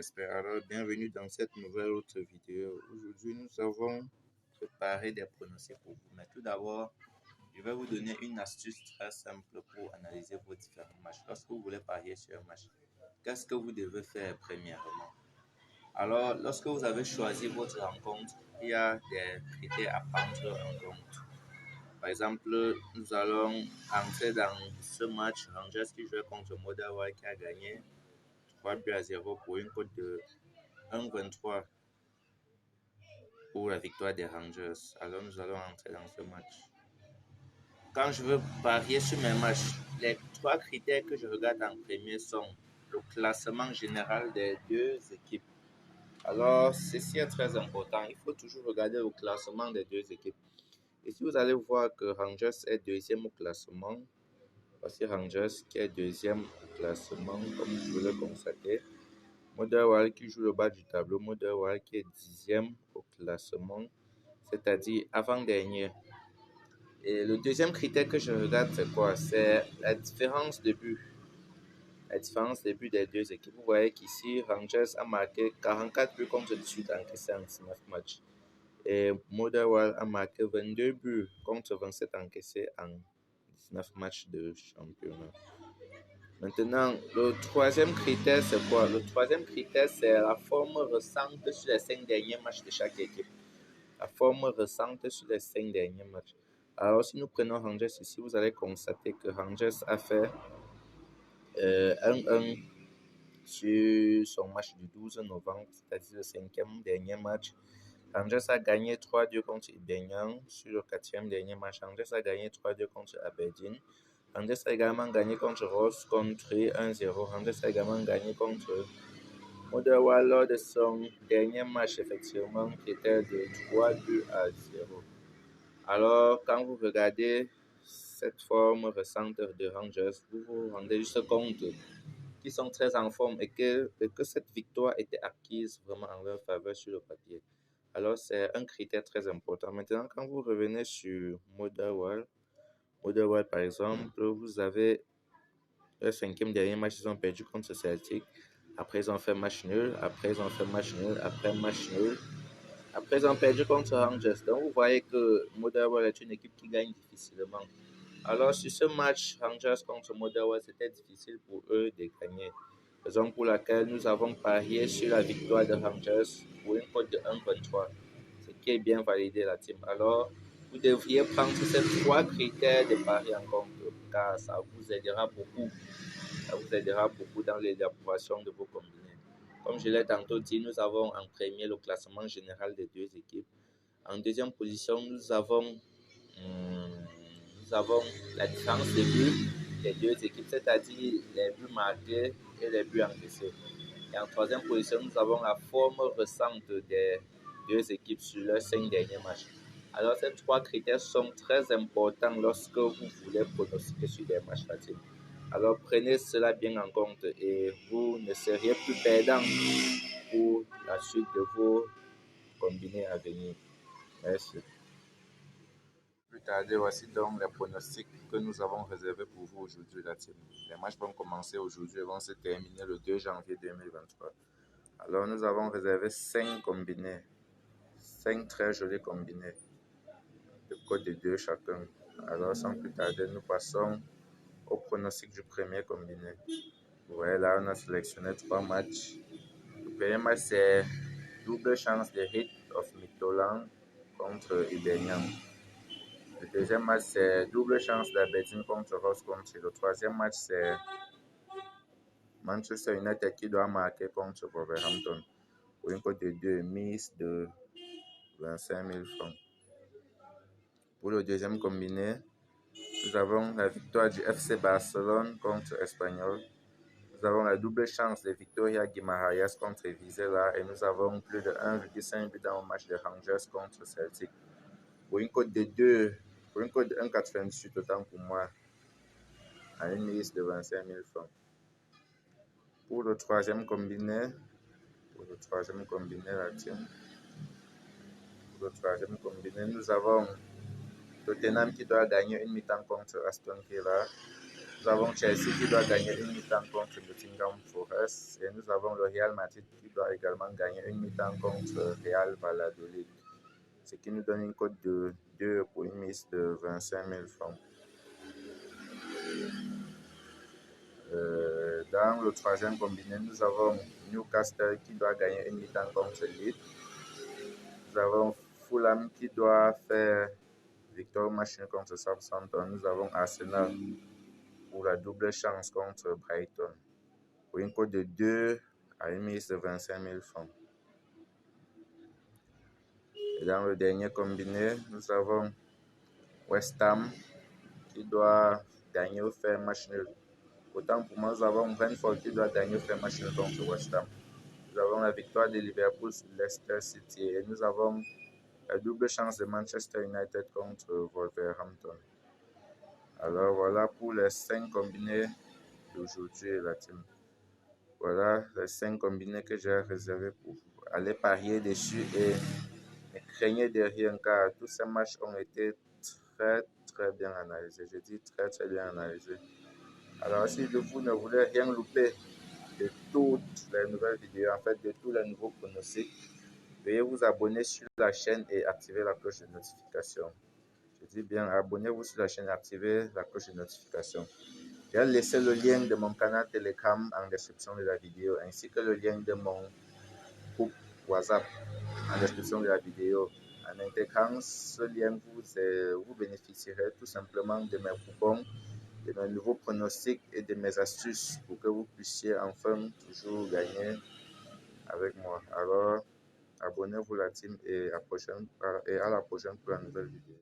j'espère. Alors, bienvenue dans cette nouvelle autre vidéo. Aujourd'hui, nous avons préparé des pronostics pour vous. Mais tout d'abord, je vais vous donner une astuce très simple pour analyser vos différents matchs. Lorsque vous voulez parier sur un match, qu'est-ce que vous devez faire premièrement? Alors, lorsque vous avez choisi votre rencontre, il y a des critères à prendre en compte. Par exemple, nous allons entrer dans ce match Rangers qui joue contre Motherwell qui a gagné 3-0 pour une cote de 1,23 pour la victoire des Rangers. Alors nous allons entrer dans ce match. Quand je veux parier sur mes matchs, les trois critères que je regarde en premier sont le classement général des deux équipes. Alors, ceci est très important. Il faut toujours regarder le classement des deux équipes. Ici, vous allez voir que Rangers est deuxième au classement. Voici Rangers qui est deuxième au classement, comme vous pouvez le constater. Motherwell qui joue le bas du tableau. Motherwell qui est dixième au classement, c'est-à-dire avant-dernier. Et le deuxième critère que je regarde, c'est quoi? C'est la différence de but. La différence de but des deux équipes. Vous voyez qu'ici, Rangers a marqué 44 buts contre 18 encaissés en 19 matchs. Et Motherwell a marqué 22 buts contre 27 encaissés en 19 matchs de championnat. Maintenant, le troisième critère, c'est quoi? Le troisième critère, c'est la forme récente sur les 5 derniers matchs de chaque équipe. La forme récente sur les 5 derniers matchs. Alors, si nous prenons Rangers ici, vous allez constater que Rangers a fait 1-1 sur son match du 12 novembre, c'est-à-dire le 5e dernier match. Rangers a gagné 3-2 contre Hibernian sur le 4e dernier match. Rangers a gagné 3-2 contre Aberdeen. Rangers a également gagné contre Ross Country 1-0. Rangers a également gagné contre Motherwell lors de son dernier match, effectivement, qui était de 3-2-0. Alors, quand vous regardez cette forme récente de Rangers, vous vous rendez juste compte qu'ils sont très en forme et que cette victoire était acquise vraiment en leur faveur sur le papier. Alors, c'est un critère très important. Maintenant, quand vous revenez sur Motherwell, par exemple, vous avez le 5e dernier match, ils ont perdu contre Celtic. Après, ils ont fait match nul. Après, ils ont fait match nul. Après, match nul. Après, ils ont perdu contre Rangers. Donc, vous voyez que Motherwell est une équipe qui gagne difficilement. Alors, sur ce match, Rangers contre Motherwell, c'était difficile pour eux de gagner. Raison pour laquelle nous avons parié sur la victoire de Rangers pour une cote de 1,23. Ce qui est bien validé, la team. Alors, vous devriez prendre ces trois critères de pari en compte, car ça vous aidera beaucoup. Ça vous aidera beaucoup dans l'élaboration de vos combinés. Comme je l'ai tantôt dit, nous avons en premier le classement général des deux équipes. En deuxième position, nous avons la différence de buts des deux équipes, c'est-à-dire les buts marqués et les buts encaissés. Et en troisième position, nous avons la forme récente des deux équipes sur leurs 5 derniers matchs. Alors, ces trois critères sont très importants lorsque vous voulez pronostiquer sur des matchs faciles. Alors, prenez cela bien en compte et vous ne seriez plus perdant pour la suite de vos combinés à venir. Merci. Plus tarder, voici donc les pronostics que nous avons réservés pour vous aujourd'hui, la team. Les matchs vont commencer aujourd'hui et vont se terminer le 2 janvier 2023. Alors, nous avons réservé 5 combinés, 5 très jolis combinés, de cote de 2 chacun. Alors, sans plus tarder, nous passons au pronostic du premier combiné. Vous voyez là, on a sélectionné 3 matchs. Le premier match, c'est double chance de Heat of Midtjylland contre Hibernian. Le deuxième match, c'est double chance d'Aberdeen contre Ross Country. Le troisième match, c'est Manchester United qui doit marquer contre Wolverhampton pour une cote de 2, mise de 25 000 francs. Pour le deuxième combiné, nous avons la victoire du FC Barcelone contre Espanyol. Nous avons la double chance de Victoria Guimaraes contre Vizela et nous avons plus de 1,5 but dans le match de Rangers contre Celtic. Pour une cote de 2, pour une cote de 1,98 autant pour moi, à une mise de 25 000 francs. Pour le troisième combiné, nous avons Tottenham qui doit gagner une mi-temps contre Aston Villa. Nous avons Chelsea qui doit gagner une mi-temps contre Nottingham Forest. Et nous avons le Real Madrid qui doit également gagner une mi-temps contre Real Valladolid. Ce qui nous donne une cote de 2 pour une mise de 25 000 francs. Dans le troisième combiné, nous avons Newcastle qui doit gagner une mi-temps contre Leeds. Nous avons Fulham qui doit faire victoire match contre Southampton. Nous avons Arsenal pour la double chance contre Brighton. Pour une cote de 2 à une mise de 25 000 francs. Et dans le dernier combiné, nous avons West Ham qui doit gagner ou faire match nul. Autant pour moi, nous avons Brentford qui doit gagner ou faire match nul contre West Ham. Nous avons la victoire de Liverpool sur Leicester City et nous avons la double chance de Manchester United contre Wolverhampton. Alors voilà pour les 5 combinés d'aujourd'hui, la team. Voilà les 5 combinés que j'ai réservés pour vous. Allez parier dessus et ne craignez de rien car tous ces matchs ont été très bien analysés. Je dis très bien analysés. Alors si vous ne voulez rien louper de toutes les nouvelles vidéos, en fait de tous les nouveaux pronostics, veuillez vous abonner sur la chaîne et activer la cloche de notification. Je dis bien, abonnez-vous sur la chaîne et activez la cloche de notification. J'ai laissé le lien de mon canal Telegram en description de la vidéo, ainsi que le lien de mon groupe WhatsApp en description de la vidéo. En intégrant ce lien, vous bénéficierez tout simplement de mes coupons, de mes nouveaux pronostics et de mes astuces pour que vous puissiez enfin toujours gagner avec moi. Alors, abonnez-vous la team et à la prochaine pour la nouvelle vidéo.